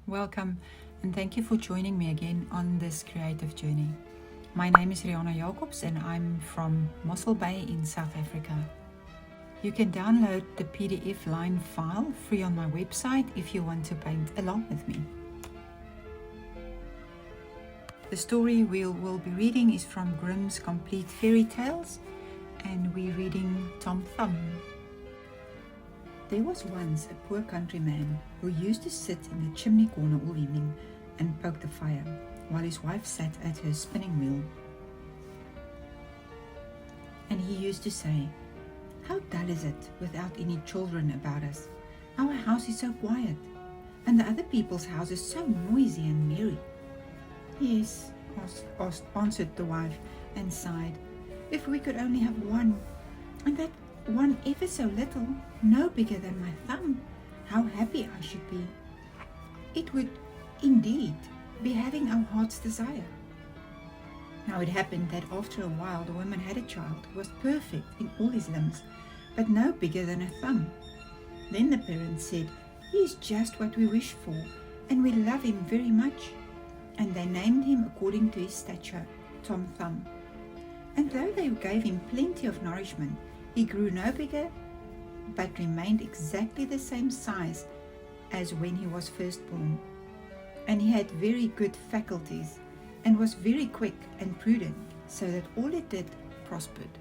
Welcome and thank you for joining me again on this creative journey. My name is Rianna Jacobs and I'm from Mossel Bay in South Africa. You can download the PDF line file free on my website if you want to paint along with me. The story we will be reading is from Grimm's Complete Fairy Tales, and we're reading Tom Thumb. There was once a poor countryman who used to sit in the chimney corner all evening and poke the fire, while his wife sat at her spinning wheel. And he used to say, "How dull is it without any children about us? Our house is so quiet, and the other people's houses so noisy and merry." "Yes," answered the wife, and sighed, "if we could only have one, and that one ever so little, no bigger than my thumb, how happy I should be. It would indeed be having our heart's desire." Now it happened that after a while the woman had a child who was perfect in all his limbs, but no bigger than a thumb. Then the parents said, "He is just what we wish for, and we love him very much." And they named him according to his stature, Tom Thumb. And though they gave him plenty of nourishment, he grew no bigger, but remained exactly the same size as when he was first born. And he had very good faculties, and was very quick and prudent, so that all he did prospered.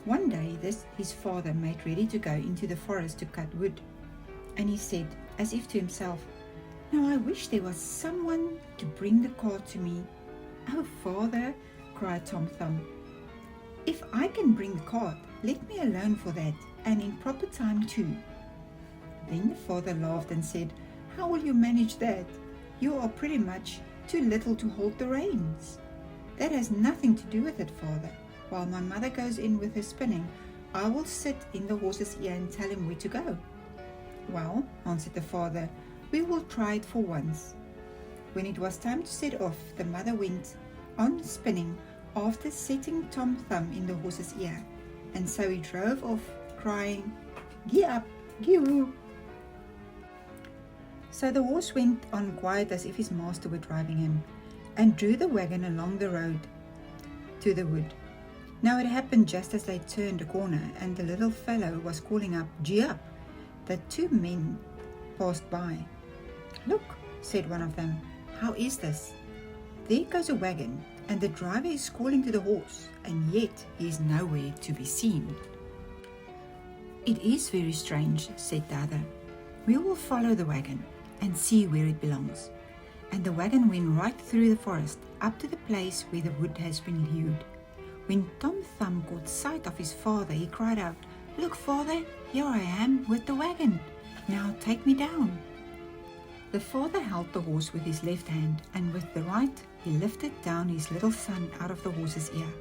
One day his father made ready to go into the forest to cut wood, and he said, as if to himself, "Now I wish there was someone to bring the cart to me." "Oh, father," cried Tom Thumb, "if I can bring the cart, let me alone for that, and in proper time too." Then the father laughed and said, "How will you manage that? You are pretty much too little to hold the reins." "That has nothing to do with it, father. While my mother goes in with her spinning, I will sit in the horse's ear and tell him where to go." "Well," answered the father, "we will try it for once." When it was time to set off, the mother went on spinning after setting Tom Thumb in the horse's ear, and so he drove off crying, "Gee up, gee woo." So the horse went on quiet as if his master were driving him, and drew the wagon along the road to the wood. Now it happened just as they turned a corner, and the little fellow was calling up, "Gee up," that two men passed by. "Look," said one of them, "how is this? There goes a wagon, and the driver is calling to the horse, and yet he is nowhere to be seen." "It is very strange," said the other. "We will follow the wagon and see where it belongs." And the wagon went right through the forest, up to the place where the wood has been hewed. When Tom Thumb caught sight of his father, he cried out, "Look, father, here I am with the wagon. Now take me down." The father held the horse with his left hand, and with the right he lifted down his little son out of the horse's ear.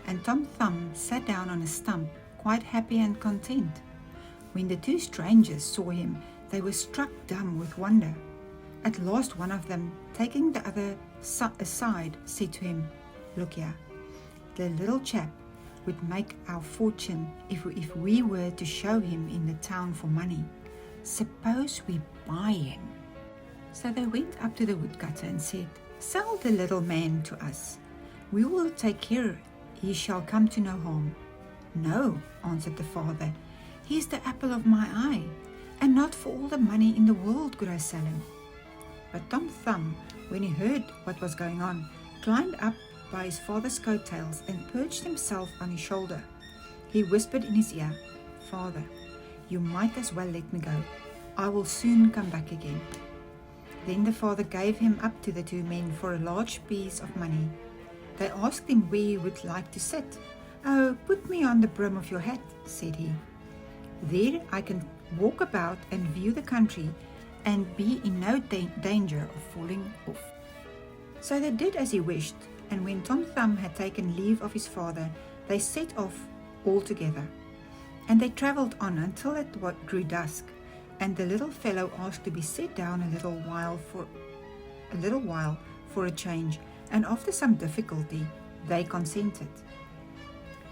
And Tom Thumb sat down on a stump, quite happy and content. When the two strangers saw him, they were struck dumb with wonder. At last one of them, taking the other aside, said to him, "Look here, the little chap would make our fortune if we were to show him in the town for money. Suppose we buy him." So they went up to the woodcutter and said, "Sell the little man to us. We will take care he shall come to no harm." "No," answered the father, "he is the apple of my eye, and not for all the money in the world could I sell him." But Tom Thumb, when he heard what was going on, climbed up by his father's coattails and perched himself on his shoulder. He whispered in his ear, "Father, you might as well let me go. I will soon come back again." Then the father gave him up to the two men for a large piece of money. They asked him where he would like to sit. "Oh, put me on the brim of your hat," said he. "There I can walk about and view the country and be in no danger of falling off." So they did as he wished, and when Tom Thumb had taken leave of his father, they set off all together. And they travelled on until it grew dusk, and the little fellow asked to be set down a little while for a change, and after some difficulty they consented.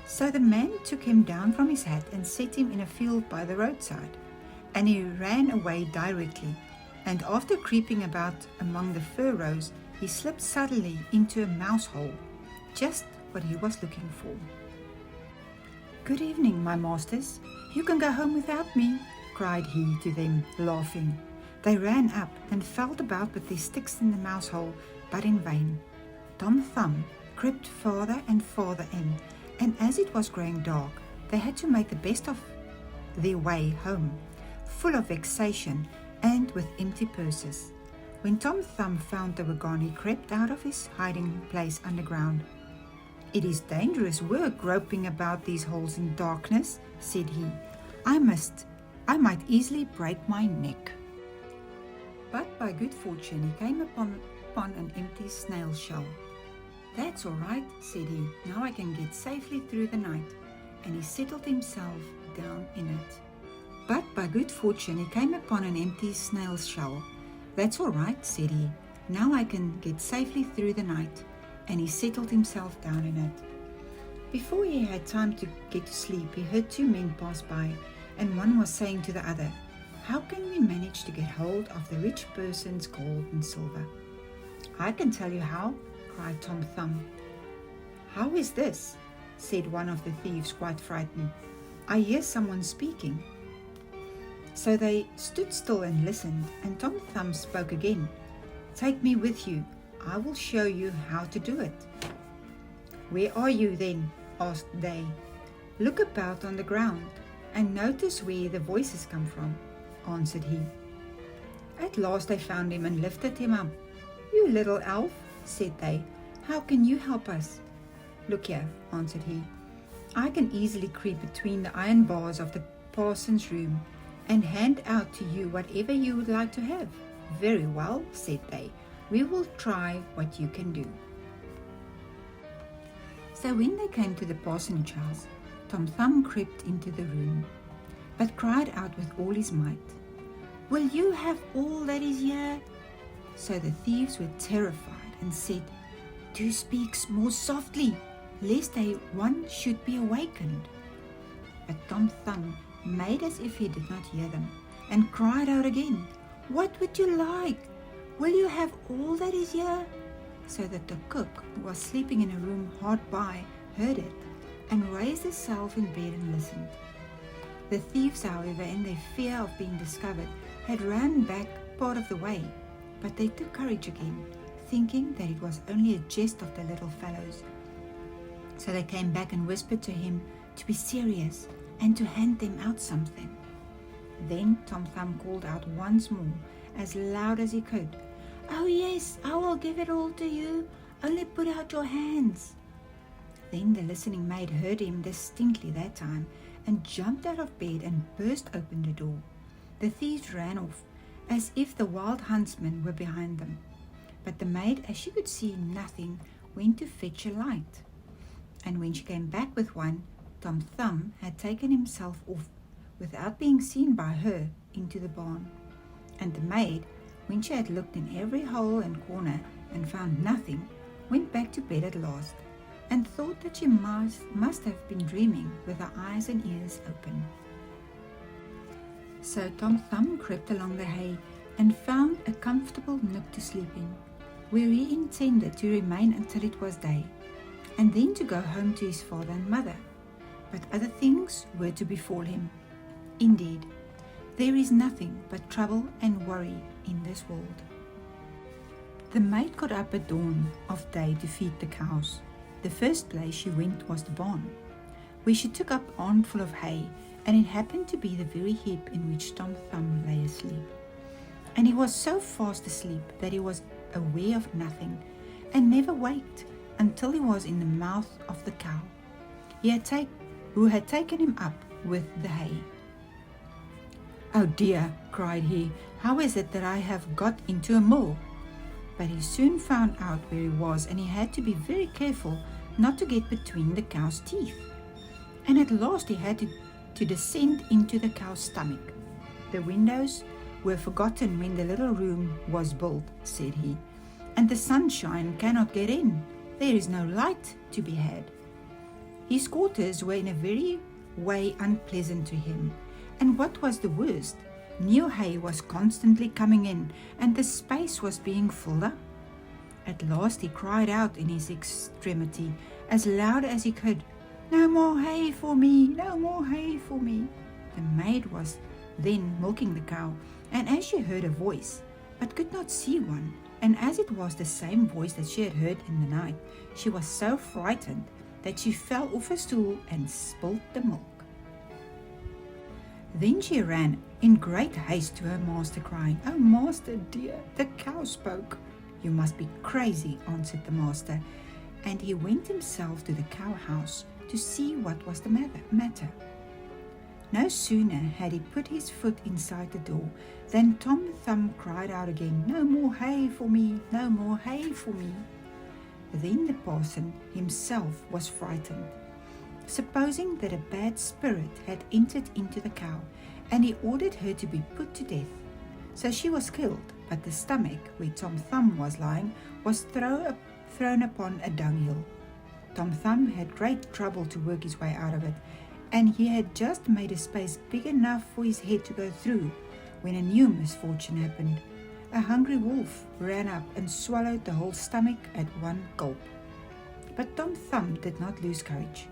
So the man took him down from his hat and set him in a field by the roadside, and he ran away directly, and after creeping about among the fir rows, he slipped suddenly into a mouse hole, just what he was looking for. "Good evening, my masters. You can go home without me," cried he to them, laughing. They ran up and felt about with their sticks in the mouse hole, but in vain. Tom Thumb crept farther and farther in, and as it was growing dark, they had to make the best of their way home, full of vexation and with empty purses. When Tom Thumb found they were gone, he crept out of his hiding place underground. "It is dangerous work groping about these holes in darkness," said he. I might easily break my neck." But by good fortune he came upon an empty snail shell. "That's all right," said he. "Now I can get safely through the night." And he settled himself down in it. But by good fortune he came upon an empty snail shell. "That's all right," said he. "Now I can get safely through the night." And he settled himself down in it. Before he had time to get to sleep, he heard two men pass by, and one was saying to the other, "How can we manage to get hold of the rich person's gold and silver?" "I can tell you how," cried Tom Thumb. "How is this?" said one of the thieves, quite frightened. "I hear someone speaking." So they stood still and listened, and Tom Thumb spoke again. "Take me with you. I will show you how to do it." "Where are you then?" asked they. "Look about on the ground, and notice where the voices come from," answered he. At last they found him and lifted him up. "You little elf," said they, "how can you help us?" "Look here," answered he. "I can easily creep between the iron bars of the parson's room and hand out to you whatever you would like to have." "Very well," said they. "We will try what you can do." So when they came to the parsonage house, Tom Thumb crept into the room, but cried out with all his might, "Will you have all that is here?" So the thieves were terrified and said, "Do speak more softly, lest one should be awakened." But Tom Thumb made as if he did not hear them, and cried out again, "What would you like? Will you have all that is here?" So that the cook, who was sleeping in a room hard by, heard it, and raised herself in bed and listened. The thieves, however, in their fear of being discovered, had ran back part of the way, but they took courage again, thinking that it was only a jest of the little fellows. So they came back and whispered to him to be serious and to hand them out something. Then Tom Thumb called out once more, as loud as he could, "Oh yes, I will give it all to you, only put out your hands." Then the listening maid heard him distinctly that time, and jumped out of bed and burst open the door. The thieves ran off, as if the wild huntsmen were behind them. But the maid, as she could see nothing, went to fetch a light. And when she came back with one, Tom Thumb had taken himself off, without being seen by her, into the barn. And the maid, when she had looked in every hole and corner and found nothing, went back to bed at last, and thought that she must have been dreaming with her eyes and ears open. So Tom Thumb crept along the hay and found a comfortable nook to sleep in, where he intended to remain until it was day, and then to go home to his father and mother. But other things were to befall him. Indeed, there is nothing but trouble and worry in this world. The maid got up at dawn of day to feed the cows. The first place she went was the barn, where she took up an armful of hay, and it happened to be the very heap in which Tom Thumb lay asleep. And he was so fast asleep that he was aware of nothing, and never waked until he was in the mouth of the cow who had taken him up with the hay. "Oh dear," cried he, "how is it that I have got into a mill?" But he soon found out where he was, and he had to be very careful not to get between the cow's teeth. And at last he had to descend into the cow's stomach. "The windows were forgotten when the little room was built," said he, "and the sunshine cannot get in. There is no light to be had." His quarters were in a very way unpleasant to him, and what was the worst, New hay was constantly coming in, and the space was being filled up. At last he cried out in his extremity, as loud as he could, "No more hay for me! No more hay for me!" The maid was then milking the cow, and as she heard a voice, but could not see one, and as it was the same voice that she had heard in the night, she was so frightened that she fell off a stool and spilt the milk. Then she ran in great haste to her master, crying, "Oh, master dear, the cow spoke." "You must be crazy," answered the master, and he went himself to the cow house to see what was the matter. No sooner had he put his foot inside the door than Tom Thumb cried out again, "No more hay for me! No more hay for me!" Then the parson himself was frightened, supposing that a bad spirit had entered into the cow, and he ordered her to be put to death. So she was killed, but the stomach where Tom Thumb was lying was thrown upon a dunghill. Tom Thumb had great trouble to work his way out of it, and he had just made a space big enough for his head to go through when a new misfortune happened. A hungry wolf ran up and swallowed the whole stomach at one gulp. But Tom Thumb did not lose courage.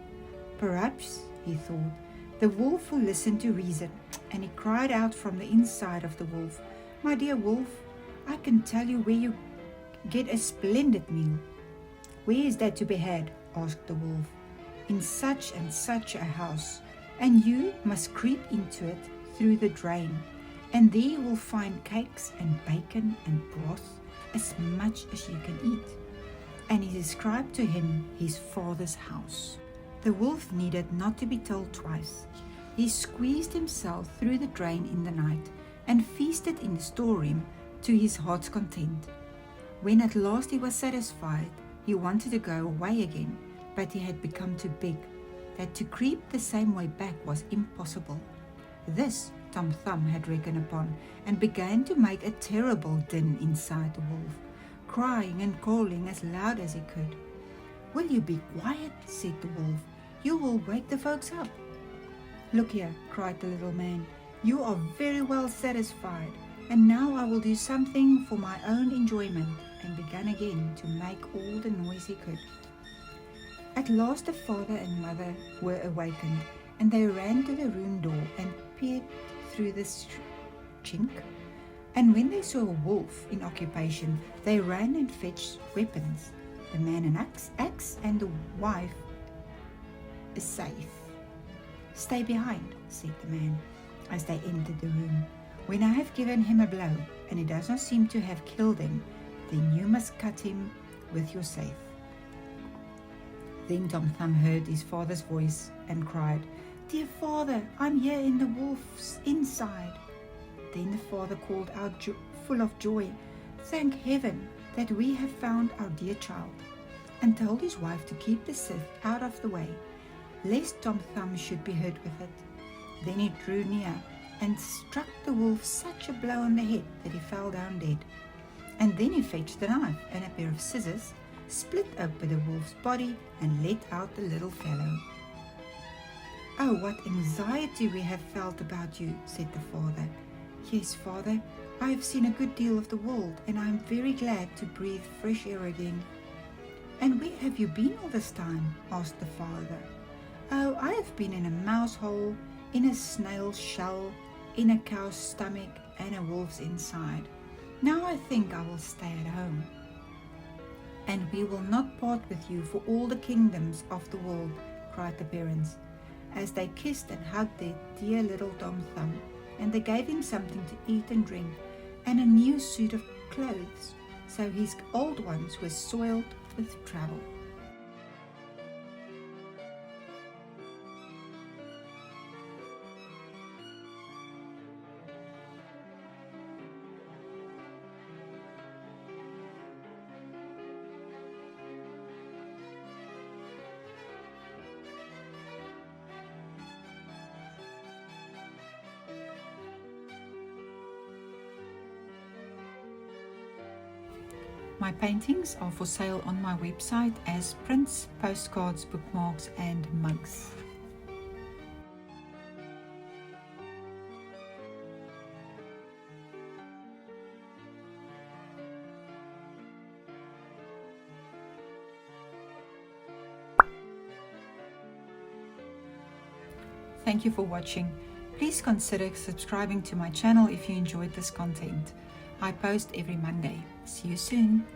Perhaps, he thought, the wolf will listen to reason, and he cried out from the inside of the wolf, "My dear wolf, I can tell you where you get a splendid meal." "Where is that to be had?" asked the wolf. "In such and such a house, and you must creep into it through the drain, and there you will find cakes and bacon and broth, as much as you can eat." And he described to him his father's house. The wolf needed not to be told twice. He squeezed himself through the drain in the night and feasted in the storeroom to his heart's content. When at last he was satisfied, he wanted to go away again, but he had become too big, that to creep the same way back was impossible. This Tom Thumb had reckoned upon, and began to make a terrible din inside the wolf, crying and calling as loud as he could. "Will you be quiet?" said the wolf. "You will wake the folks up." "Look here," cried the little man, "you are very well satisfied, and now I will do something for my own enjoyment," and began again to make all the noise he could. At last the father and mother were awakened, and they ran to the room door and peered through the chink. And when they saw a wolf in occupation, they ran and fetched weapons, the man an axe, and the wife a safe. "Stay behind," said the man, as they entered the room. "When I have given him a blow, and he does not seem to have killed him, then you must cut him with your safe." Then Tom Thumb heard his father's voice and cried, "Dear father, I'm here in the wolf's inside." Then the father called out full of joy, "Thank heaven that we have found our dear child," and told his wife to keep the scythe out of the way, lest Tom Thumb should be hurt with it. Then he drew near and struck the wolf such a blow on the head that he fell down dead. And then he fetched the knife and a pair of scissors, split open the wolf's body, and let out the little fellow. "Oh, what anxiety we have felt about you," said the father. "Yes, father, I have seen a good deal of the world, and I am very glad to breathe fresh air again." "And where have you been all this time?" asked the father. "Oh, I have been in a mouse hole, in a snail's shell, in a cow's stomach, and a wolf's inside. Now I think I will stay at home." "And we will not part with you for all the kingdoms of the world," cried the parents, as they kissed and hugged their dear little Tom Thumb, and they gave him something to eat and drink, and a new suit of clothes, so his old ones were soiled with travel. My paintings are for sale on my website as prints, postcards, bookmarks and mugs. Thank you for watching. Please consider subscribing to my channel if you enjoyed this content. I post every Monday. See you soon.